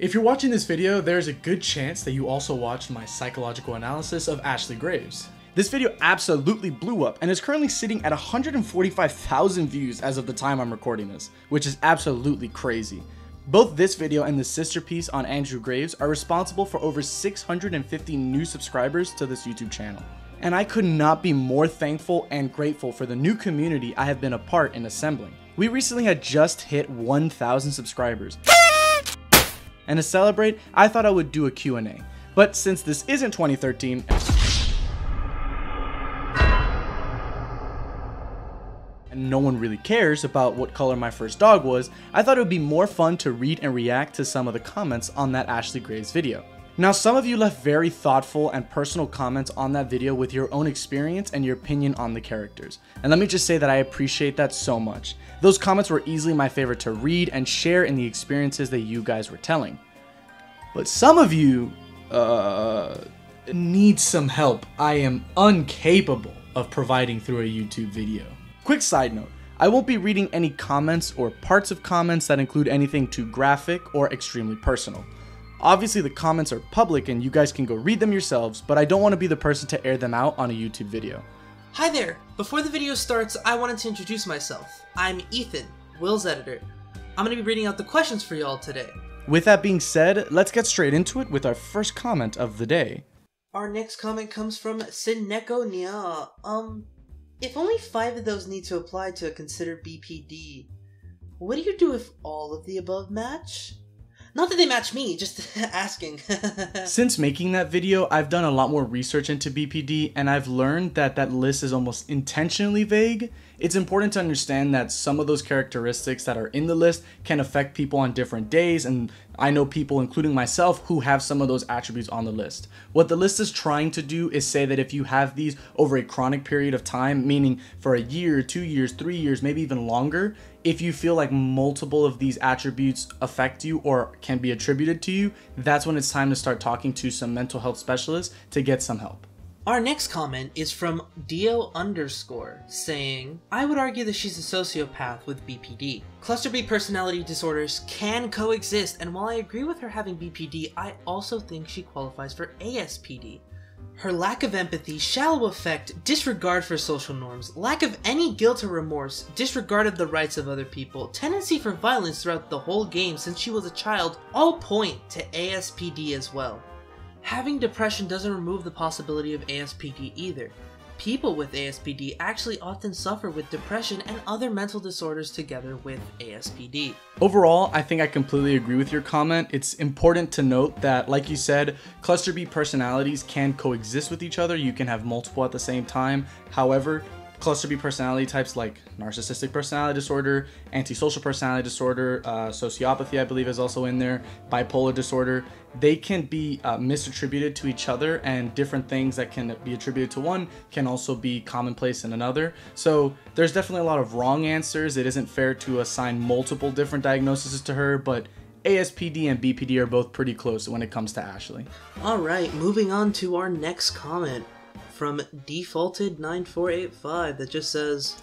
If you're watching this video, there's a good chance that you also watched my psychological analysis of Ashley Graves. This video absolutely blew up and is currently sitting at 145,000 views as of the time I'm recording this, which is absolutely crazy. Both this video and the sister piece on Andrew Graves are responsible for over 650 new subscribers to this YouTube channel. And I could not be more thankful and grateful for the new community I have been a part in assembling. We recently had just hit 1,000 subscribers. And to celebrate, I thought I would do a Q&A. But since this isn't 2013, and no one really cares about what color my first dog was, I thought it would be more fun to read and react to some of the comments on that Ashley Graves video. Now, some of you left very thoughtful and personal comments on that video with your own experience and your opinion on the characters. And let me just say that I appreciate that so much. Those comments were easily my favorite to read and share in the experiences that you guys were telling. But some of you, need some help I am incapable of providing through a YouTube video. Quick side note, I won't be reading any comments or parts of comments that include anything too graphic or extremely personal. Obviously the comments are public and you guys can go read them yourselves, but I don't want to be the person to air them out on a YouTube video. Hi there! Before the video starts, I wanted to introduce myself. I'm Ethan, Will's editor. I'm going to be reading out the questions for y'all today. With that being said, let's get straight into it with our first comment of the day. Our next comment comes from Sineko Nya. If only 5 of those need to apply to consider BPD, what do you do if all of the above match? Not that they match me, just asking. Since making that video, I've done a lot more research into BPD and I've learned that that list is almost intentionally vague. It's important to understand that some of those characteristics that are in the list can affect people on different days, and I know people, including myself, who have some of those attributes on the list. What the list is trying to do is say that if you have these over a chronic period of time, meaning for a year, 2 years, 3 years, maybe even longer, if you feel like multiple of these attributes affect you or can be attributed to you, that's when it's time to start talking to some mental health specialists to get some help. Our next comment is from Dio_, saying, I would argue that she's a sociopath with BPD. Cluster B personality disorders can coexist, and while I agree with her having BPD, I also think she qualifies for ASPD. Her lack of empathy, shallow affect, disregard for social norms, lack of any guilt or remorse, disregard of the rights of other people, tendency for violence throughout the whole game since she was a child, all point to ASPD as well. Having depression doesn't remove the possibility of ASPD either. People with ASPD actually often suffer with depression and other mental disorders together with ASPD. Overall, I think I completely agree with your comment. It's important to note that, like you said, cluster B personalities can coexist with each other. You can have multiple at the same time. However, cluster B personality types like narcissistic personality disorder, antisocial personality disorder, sociopathy I believe is also in there, bipolar disorder, they can be misattributed to each other, and different things that can be attributed to one can also be commonplace in another. So there's definitely a lot of wrong answers. It isn't fair to assign multiple different diagnoses to her, but ASPD and BPD are both pretty close when it comes to Ashley. Alright, moving on to our next comment from Defaulted9485 that just says,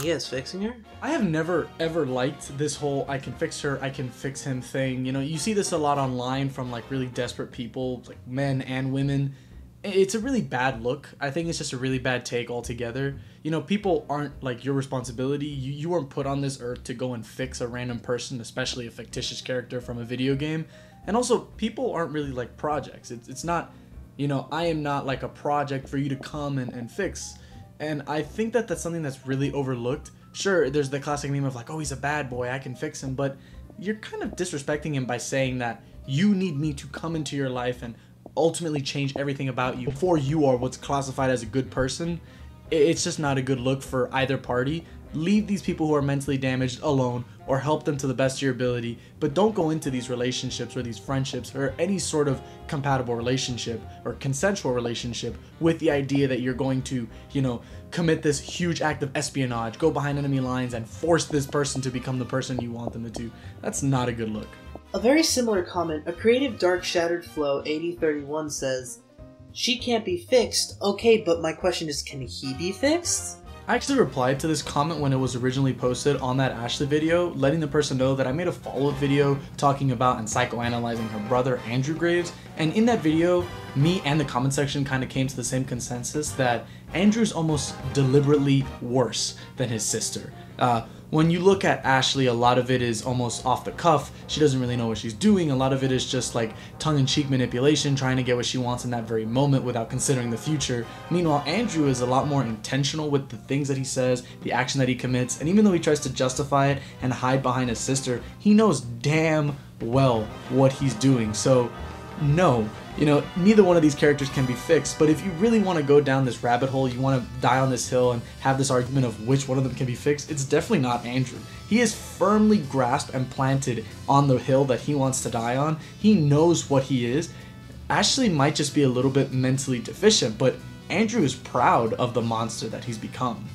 he is fixing her? I have never ever liked this whole I can fix her, I can fix him thing. You know, you see this a lot online from like really desperate people, like men and women. It's a really bad look. I think it's just a really bad take altogether. You know, people aren't like your responsibility. You weren't put on this earth to go and fix a random person, especially a fictitious character from a video game. And also, people aren't really like projects. It's not, you know, I am not like a project for you to come and fix. And I think that that's something that's really overlooked. Sure, there's the classic meme of like, oh, he's a bad boy, I can fix him. But you're kind of disrespecting him by saying that you need me to come into your life and ultimately change everything about you before you are what's classified as a good person. It's just not a good look for either party. Leave these people who are mentally damaged alone, or help them to the best of your ability, but don't go into these relationships or these friendships or any sort of compatible relationship or consensual relationship with the idea that you're going to, you know, commit this huge act of espionage, go behind enemy lines and force this person to become the person you want them to do. That's not a good look. A very similar comment, a creative dark shattered flow 8031 says, she can't be fixed. Okay, but my question is, can he be fixed? I actually replied to this comment when it was originally posted on that Ashley video, letting the person know that I made a follow-up video talking about and psychoanalyzing her brother Andrew Graves, and in that video, me and the comment section kind of came to the same consensus that Andrew's almost deliberately worse than his sister. When you look at Ashley, a lot of it is almost off the cuff. She doesn't really know what she's doing. A lot of it is just like tongue-in-cheek manipulation, trying to get what she wants in that very moment without considering the future. Meanwhile, Andrew is a lot more intentional with the things that he says, the action that he commits, and even though he tries to justify it and hide behind his sister, he knows damn well what he's doing. So, no. You know, neither one of these characters can be fixed, but if you really want to go down this rabbit hole, you want to die on this hill and have this argument of which one of them can be fixed, it's definitely not Andrew. He is firmly grasped and planted on the hill that he wants to die on. He knows what he is. Ashley might just be a little bit mentally deficient, but Andrew is proud of the monster that he's become.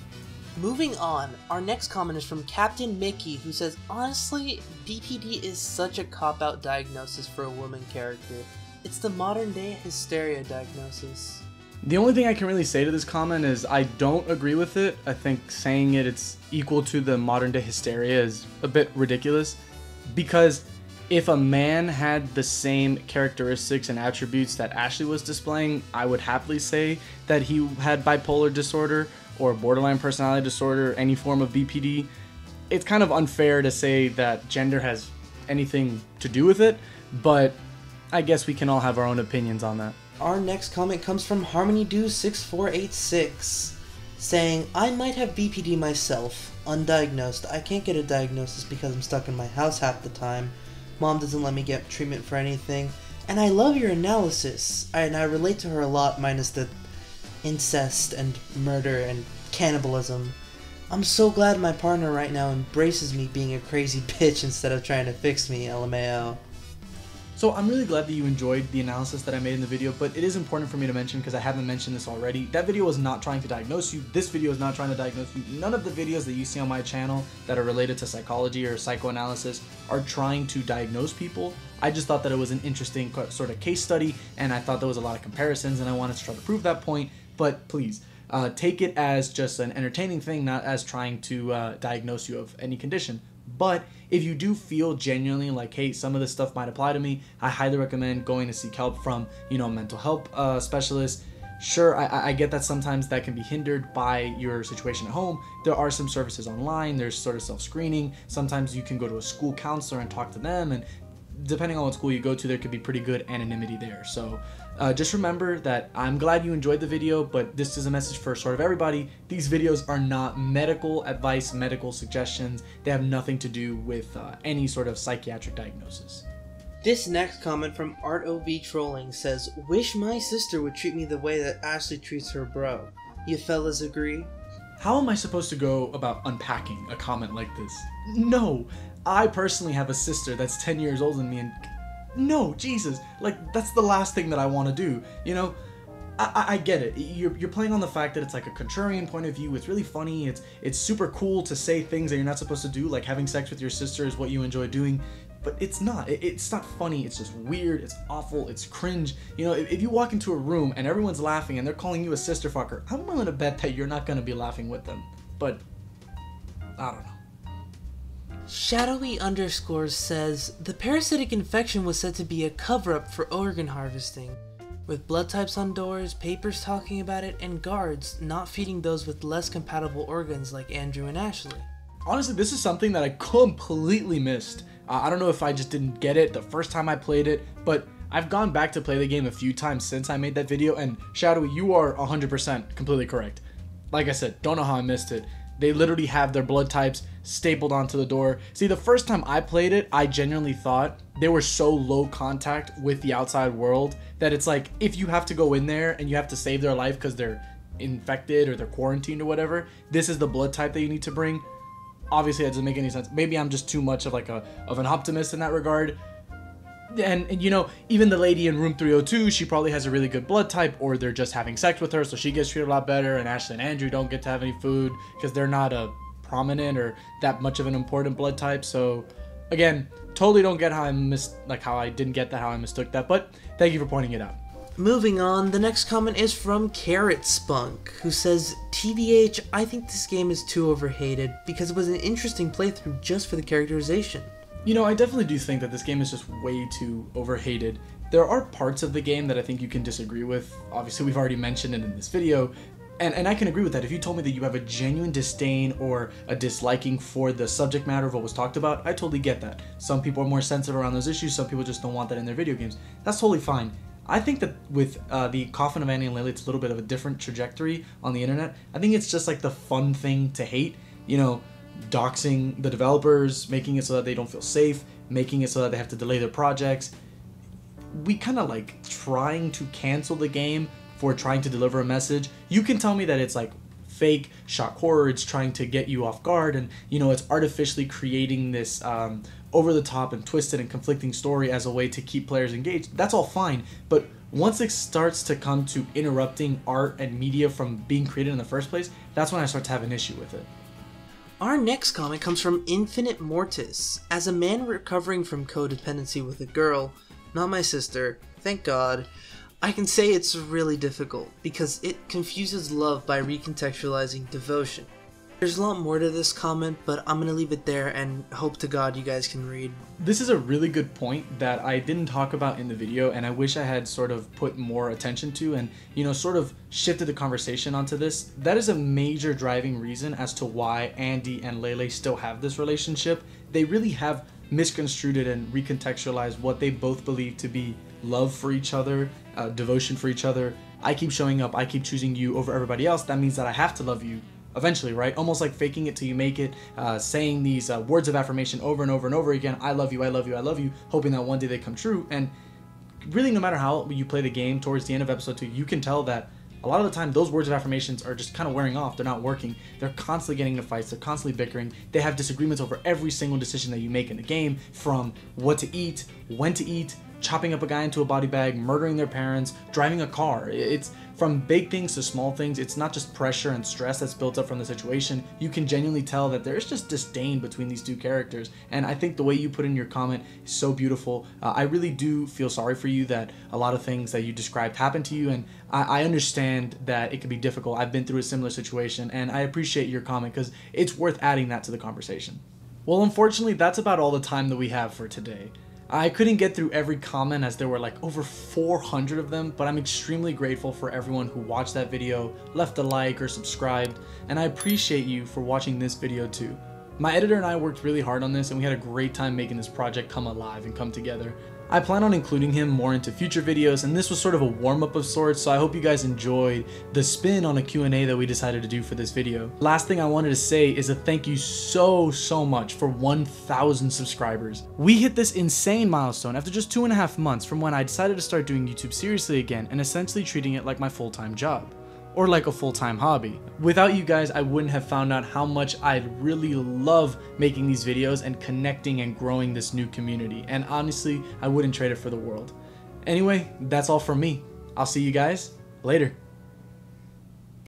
Moving on, our next comment is from Captain Mickey, who says, honestly, BPD is such a cop-out diagnosis for a woman character. It's the modern day hysteria diagnosis. The only thing I can really say to this comment is I don't agree with it. I think saying it's equal to the modern day hysteria is a bit ridiculous, because if a man had the same characteristics and attributes that Ashley was displaying, I would happily say that he had bipolar disorder or borderline personality disorder, any form of BPD. It's kind of unfair to say that gender has anything to do with it, but I guess we can all have our own opinions on that. Our next comment comes from HarmonyDo6486, saying, I might have BPD myself, undiagnosed. I can't get a diagnosis because I'm stuck in my house half the time. Mom doesn't let me get treatment for anything. And I love your analysis. And I relate to her a lot, minus the incest and murder and cannibalism. I'm so glad my partner right now embraces me being a crazy bitch instead of trying to fix me, LMAO. So I'm really glad that you enjoyed the analysis that I made in the video, but it is important for me to mention, because I haven't mentioned this already, that video was not trying to diagnose you. This video is not trying to diagnose you. None of the videos that you see on my channel that are related to psychology or psychoanalysis are trying to diagnose people. I just thought that it was an interesting sort of case study, and I thought there was a lot of comparisons, and I wanted to try to prove that point. But please, take it as just an entertaining thing, not as trying to diagnose you of any condition. But if you do feel genuinely like, hey, some of this stuff might apply to me, I highly recommend going to seek help from, you know, a mental health specialist. Sure, I get that sometimes that can be hindered by your situation at home. There are some services online. There's sort of self-screening. Sometimes you can go to a school counselor and talk to them, and depending on what school you go to, there could be pretty good anonymity there. So just remember that I'm glad you enjoyed the video, but this is a message for sort of everybody. These videos are not medical advice, medical suggestions. They have nothing to do with any sort of psychiatric diagnosis. This next comment from ArtOV Trolling says, wish my sister would treat me the way that Ashley treats her bro. You fellas agree? How am I supposed to go about unpacking a comment like this? No, I personally have a sister that's 10 years older than me, and no, Jesus, like, that's the last thing that I want to do, you know? I get it. You're playing on the fact that it's like a contrarian point of view. It's really funny. It's super cool to say things that you're not supposed to do, like having sex with your sister is what you enjoy doing. But it's not. It's not funny. It's just weird. It's awful. It's cringe. You know, if you walk into a room and everyone's laughing and they're calling you a sister fucker, I'm willing to bet that you're not going to be laughing with them. But I don't know. Shadowy underscores says, the parasitic infection was said to be a cover-up for organ harvesting, with blood types on doors, papers talking about it, and guards not feeding those with less compatible organs like Andrew and Ashley. Honestly, this is something that I completely missed. I don't know if I just didn't get it the first time I played it, but I've gone back to play the game a few times since I made that video, and Shadowy, you are 100% completely correct. Like I said, don't know how I missed it. They literally have their blood types stapled onto the door. See, the first time I played it, I genuinely thought they were so low contact with the outside world that it's like, if you have to go in there and you have to save their life because they're infected or they're quarantined or whatever, this is the blood type that you need to bring. Obviously, that doesn't make any sense. Maybe I'm just too much of like of an optimist in that regard. And you know, even the lady in room 302, she probably has a really good blood type, or they're just having sex with her, so she gets treated a lot better, and Ashley and Andrew don't get to have any food because they're not a prominent or that much of an important blood type. So again, totally don't get how I missed, like how I didn't get that, how I mistook that, but thank you for pointing it out. Moving on, the next comment is from Carrot Spunk, who says, TBH, I think this game is too overhated because it was an interesting playthrough just for the characterization. You know, I definitely do think that this game is just way too overhated. There are parts of the game that I think you can disagree with. Obviously, we've already mentioned it in this video, and I can agree with that. If you told me that you have a genuine disdain or a disliking for the subject matter of what was talked about, I totally get that. Some people are more sensitive around those issues, some people just don't want that in their video games. That's totally fine. I think that with the Coffin of Annie and LeyLey, it's a little bit of a different trajectory on the internet. I think it's just like the fun thing to hate, you know, doxing the developers, making it so that they don't feel safe, making it so that they have to delay their projects. We kind of like trying to cancel the game for trying to deliver a message. You can tell me that it's like fake shock horror, it's trying to get you off guard, and you know, it's artificially creating this over the top and twisted and conflicting story as a way to keep players engaged. That's all fine, but once it starts to come to interrupting art and media from being created in the first place, that's when I start to have an issue with it. Our next comment comes from Infinite Mortis. As a man recovering from codependency with a girl, not my sister, thank God, I can say it's really difficult because it confuses love by recontextualizing devotion. There's a lot more to this comment, but I'm gonna leave it there and hope to God you guys can read. This is a really good point that I didn't talk about in the video, and I wish I had sort of put more attention to and, you know, sort of shifted the conversation onto this. That is a major driving reason as to why Andy and LeyLey still have this relationship. They really have misconstrued it and recontextualized what they both believe to be love for each other, devotion for each other. I keep showing up, I keep choosing you over everybody else. That means that I have to love you eventually, right? Almost like faking it till you make it, saying these words of affirmation over and over and over again. I love you, I love you, I love you, hoping that one day they come true. And really, no matter how you play the game, towards the end of episode 2, you can tell that a lot of the time those words of affirmations are just kind of wearing off. They're not working. They're constantly getting into fights. They're constantly bickering. They have disagreements over every single decision that you make in the game, from what to eat, when to eat, chopping up a guy into a body bag, murdering their parents, driving a car. It's from big things to small things. It's not just pressure and stress that's built up from the situation. You can genuinely tell that there's just disdain between these two characters. And I think the way you put in your comment is so beautiful. I really do feel sorry for you that a lot of things that you described happened to you. And I understand that it can be difficult. I've been through a similar situation, and I appreciate your comment because it's worth adding that to the conversation. Well, unfortunately, that's about all the time that we have for today. I couldn't get through every comment as there were like over 400 of them, but I'm extremely grateful for everyone who watched that video, left a like or subscribed, and I appreciate you for watching this video too. My editor and I worked really hard on this, and we had a great time making this project come alive and come together. I plan on including him more into future videos, and this was sort of a warm-up of sorts, so I hope you guys enjoyed the spin on a Q&A that we decided to do for this video. Last thing I wanted to say is a thank you so much for 1,000 subscribers. We hit this insane milestone after just 2.5 months from when I decided to start doing YouTube seriously again and essentially treating it like my full-time job. Or like a full-time hobby. Without you guys, I wouldn't have found out how much I really love making these videos and connecting and growing this new community. And honestly, I wouldn't trade it for the world. Anyway, that's all from me. I'll see you guys later.